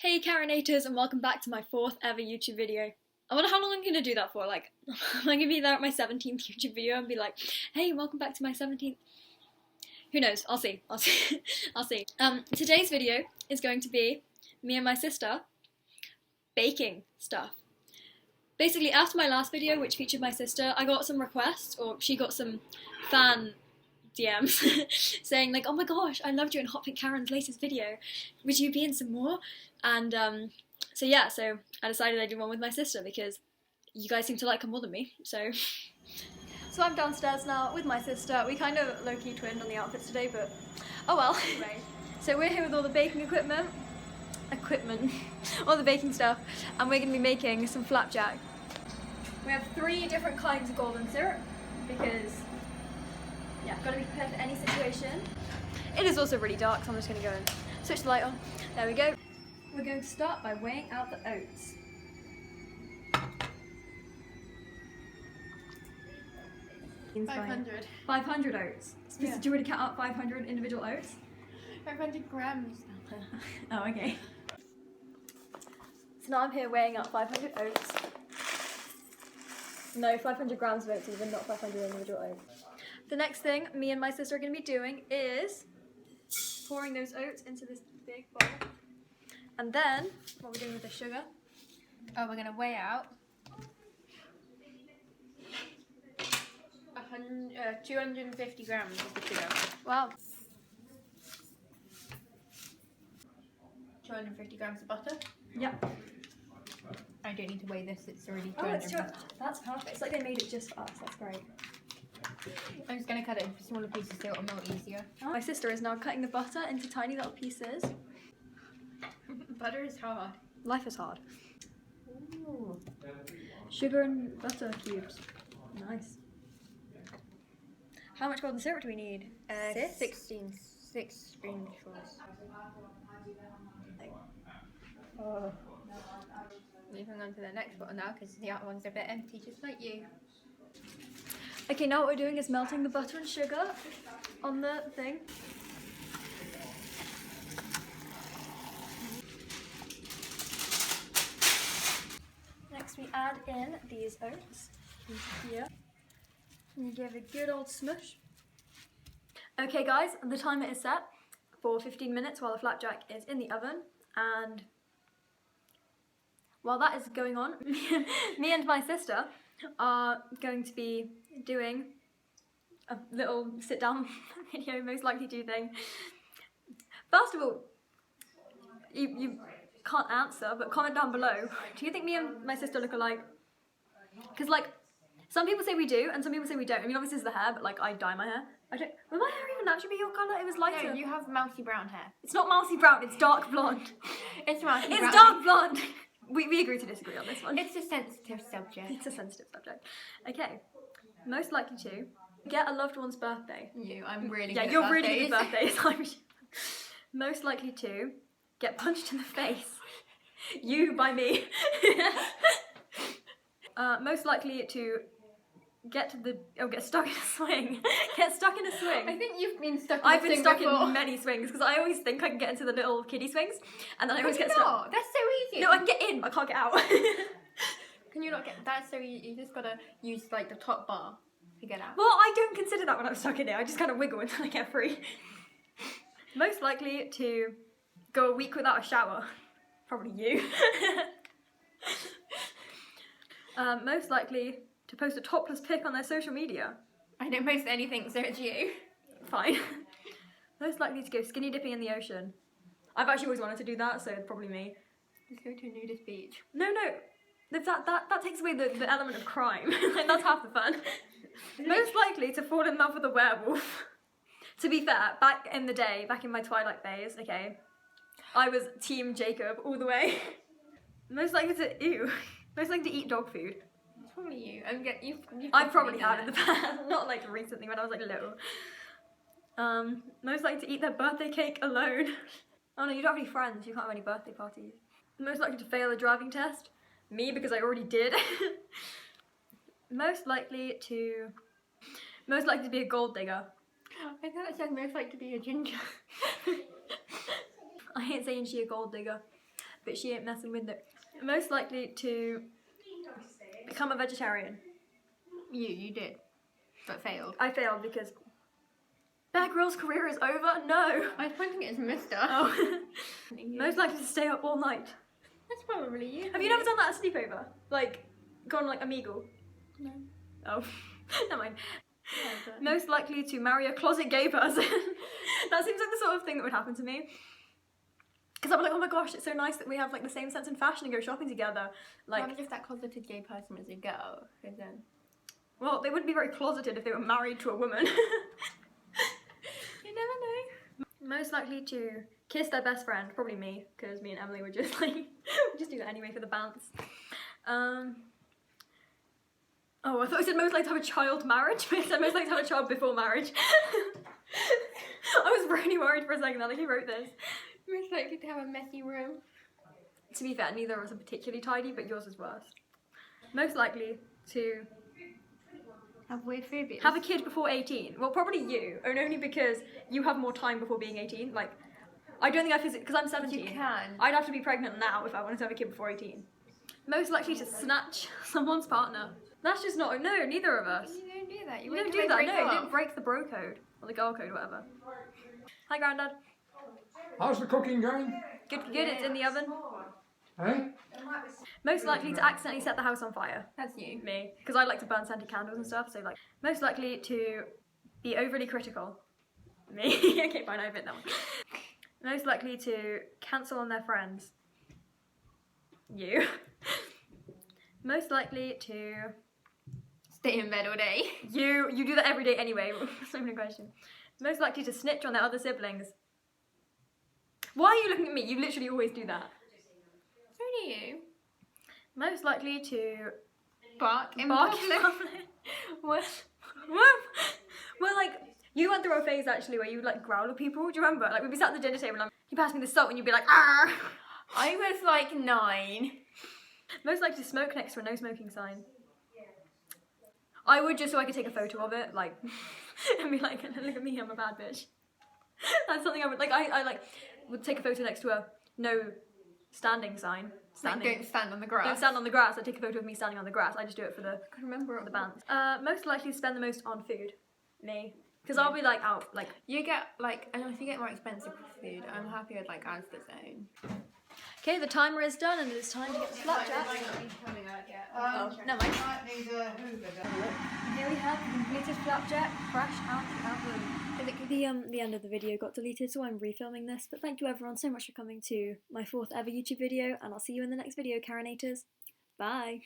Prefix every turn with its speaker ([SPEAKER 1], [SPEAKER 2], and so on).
[SPEAKER 1] Hey Karenators, and welcome back to my 4th ever YouTube video. I wonder how long I'm going to do that for. Like, am I going to be there at my 17th YouTube video and be like, hey, welcome back to my 17th? Who knows? I'll see. I'll see. Today's video is going to be me and my sister baking stuff. Basically, after my last video, which featured my sister, I got some requests, or she got some fan DMs saying like, oh my gosh, I loved you in Hot Pink Karen's latest video. Would you be in some more? And so I decided I'd do one with my sister because you guys seem to like her more than me, so I'm downstairs now with my sister. We kind of low-key twinned on the outfits today, but oh well. Right. So we're here with all the baking equipment, all the baking stuff, and we're going to be making some flapjack. We have 3 different kinds of golden syrup because, yeah, got to be prepared for any situation. It is also really dark, so I'm just going to go and switch the light on. There we go. We're going to start by weighing out the oats.
[SPEAKER 2] Means 500.
[SPEAKER 1] 500 oats. Yeah. Do you already count out 500 individual oats?
[SPEAKER 2] 500 grams.
[SPEAKER 1] Oh, okay. So now I'm here weighing out 500 oats. No, 500 grams of oats even, not 500 individual oats. The next thing me and my sister are going to be doing is pouring those oats into this big bowl. And then, what we're doing with the sugar?
[SPEAKER 2] Oh, we're going to weigh out 250 grams of the sugar.
[SPEAKER 1] Wow.
[SPEAKER 2] 250 grams of butter.
[SPEAKER 1] Yep.
[SPEAKER 2] I don't need to weigh this, it's already 200.
[SPEAKER 1] Oh, it's that's perfect. It's like they made it just for us. That's great.
[SPEAKER 2] I'm just going to cut it into smaller pieces so it'll melt easier.
[SPEAKER 1] My sister is now cutting the butter into tiny little pieces.
[SPEAKER 2] Butter is hard.
[SPEAKER 1] Life is hard.
[SPEAKER 2] Ooh.
[SPEAKER 1] Sugar and butter cubes. Nice. How much golden syrup do we need?
[SPEAKER 2] 6 spoonfuls.
[SPEAKER 1] Oh.
[SPEAKER 2] Moving on to the next bottle now because the other one's a bit empty, just like you.
[SPEAKER 1] Okay, now what we're doing is melting the butter and sugar on the thing. Next we add in these oats here. And you give a good old smush. Okay guys, the timer is set for 15 minutes while the flapjack is in the oven, and while that is going on, me and my sister are going to be doing a little sit down video, most likely to thing. First of all, you can't answer, but comment down below. Do you think me and my sister look alike? Because like, some people say we do, and some people say we don't. I mean, obviously it's the hair, but like I dye my hair. I don't. Will my hair even actually be your colour? It was lighter.
[SPEAKER 2] No, you have mousy brown hair.
[SPEAKER 1] It's not mousy brown. It's dark blonde.
[SPEAKER 2] It's mousy brown.
[SPEAKER 1] It's dark blonde. We agree to disagree on this one.
[SPEAKER 2] It's a sensitive subject.
[SPEAKER 1] It's a sensitive subject. Okay. Most likely to get a loved one's birthday.
[SPEAKER 2] I'm really
[SPEAKER 1] yeah,
[SPEAKER 2] good
[SPEAKER 1] you're
[SPEAKER 2] at
[SPEAKER 1] really good at
[SPEAKER 2] birthdays.
[SPEAKER 1] birthdays. Most likely to get punched in the face. You by me. Most likely to get stuck in a swing. Get stuck in a swing.
[SPEAKER 2] I think you've been stuck in
[SPEAKER 1] I've
[SPEAKER 2] a
[SPEAKER 1] been
[SPEAKER 2] swing
[SPEAKER 1] stuck
[SPEAKER 2] before.
[SPEAKER 1] in many swings because I always think I can get into the little kiddie swings, and then I always
[SPEAKER 2] Can
[SPEAKER 1] get
[SPEAKER 2] you
[SPEAKER 1] stuck.
[SPEAKER 2] not? That's so easy.
[SPEAKER 1] No, I can get in, but I can't get out.
[SPEAKER 2] Can you not get? That's so easy. You just gotta use like the top bar to get out.
[SPEAKER 1] Well, I don't consider that when I'm stuck in it. I just kind of wiggle until I get free. Most likely to go a week without a shower. Probably you. Most likely to post a topless pic on their social media.
[SPEAKER 2] I don't post anything, so it's you.
[SPEAKER 1] Fine. Most likely to go skinny dipping in the ocean. I've actually always wanted to do that, so it's probably me.
[SPEAKER 2] Just go to a nudist beach.
[SPEAKER 1] No. That takes away the element of crime. Like, that's half the fun. Most likely to fall in love with a werewolf. To be fair, back in the day, back in my Twilight phase, okay, I was Team Jacob all the way. Most likely to eat dog food.
[SPEAKER 2] It's probably you.
[SPEAKER 1] I probably have in the past, not like recently when I was like little. Most likely to eat their birthday cake alone. Oh no, you don't have any friends, you can't have any birthday parties. Most likely to fail a driving test. Me, because I already did. Most likely to be a gold digger.
[SPEAKER 2] I thought it said most likely to be a ginger.
[SPEAKER 1] I ain't saying she a gold digger. but she ain't messing with it. Most likely to become a vegetarian.
[SPEAKER 2] You did, but failed.
[SPEAKER 1] I failed because Bear Grylls' career is over. No.
[SPEAKER 2] I was pointing it as Mister.
[SPEAKER 1] Oh. Most likely to stay up all night.
[SPEAKER 2] That's probably you.
[SPEAKER 1] Have you never done that at sleepover? Like, gone like Omegle?
[SPEAKER 2] No.
[SPEAKER 1] Oh, never mind.
[SPEAKER 2] Yeah, but...
[SPEAKER 1] Most likely to marry a closet gay person. That seems like the sort of thing that would happen to me. Because I'm like, oh my gosh, it's so nice that we have like the same sense in fashion and go shopping together. Like,
[SPEAKER 2] what if that closeted gay person was a girl? Because then...
[SPEAKER 1] well, they wouldn't be very closeted if they were married to a woman.
[SPEAKER 2] You never know.
[SPEAKER 1] Most likely to kiss their best friend, probably me, because me and Emily would just like, just do that anyway for the bounce. Oh, I thought I said most likely to have a child marriage, but I said most likely to have a child before marriage. I was really worried for a second, like, who wrote this?
[SPEAKER 2] Most likely to have a messy room.
[SPEAKER 1] To be fair, neither of us are particularly tidy, but yours is worse. Most likely to
[SPEAKER 2] Have weird phobias.
[SPEAKER 1] have a kid before 18. Well, probably you, and only because you have more time before being 18. Like, I don't think I physically, because I'm 17.
[SPEAKER 2] You can.
[SPEAKER 1] I'd have to be pregnant now if I wanted to have a kid before 18. Most likely to snatch someone's partner. That's just not, no, neither of us.
[SPEAKER 2] You don't do that.
[SPEAKER 1] You don't do that, no, you didn't break the bro code, or the girl code, whatever. Hi, Grandad.
[SPEAKER 3] How's the cooking going?
[SPEAKER 1] Good, it's in the oven.
[SPEAKER 3] Eh?
[SPEAKER 1] Most likely to accidentally set the house on fire.
[SPEAKER 2] That's you.
[SPEAKER 1] Me, because I like to burn scented candles and stuff, so like, most likely to be overly critical. Me. Okay, fine, I admit that one. Most likely to cancel on their friends. You. Most likely to
[SPEAKER 2] Stay in bed all day.
[SPEAKER 1] you do that every day anyway. So many questions. Most likely to snitch on their other siblings. Why are you looking at me? You literally always do that.
[SPEAKER 2] So do you.
[SPEAKER 1] Most likely to
[SPEAKER 2] Bark in
[SPEAKER 1] bark
[SPEAKER 2] public.
[SPEAKER 1] in public. What? Well, like, you went through a phase actually where you would like growl at people. Do you remember? Like, we'd be sat at the dinner table and you pass me the salt and you'd be like, ah.
[SPEAKER 2] I was like 9.
[SPEAKER 1] Most likely to smoke next to a no smoking sign. I would, just so I could take a photo of it, like, and be like, look at me, I'm a bad bitch. That's something I would, like, I like, would take a photo next to a no standing sign. Standing.
[SPEAKER 2] Like, don't stand on the grass.
[SPEAKER 1] Don't stand on the grass. I take a photo of me standing on the grass. I just do it for the
[SPEAKER 2] I can remember
[SPEAKER 1] the bands. Most likely to spend the most on food. Me. Because I'll be like out, like.
[SPEAKER 2] You get like, and if you get more expensive food, I'm happy with like Asda's own.
[SPEAKER 1] Okay, the timer is done and it is time to get the flapjack. Oh, never mind. Here we have the completed flapjack, fresh out the oven. The end of the video got deleted, so I'm refilming this. But thank you everyone so much for coming to my 4th ever YouTube video, and I'll see you in the next video, Karenators. Bye.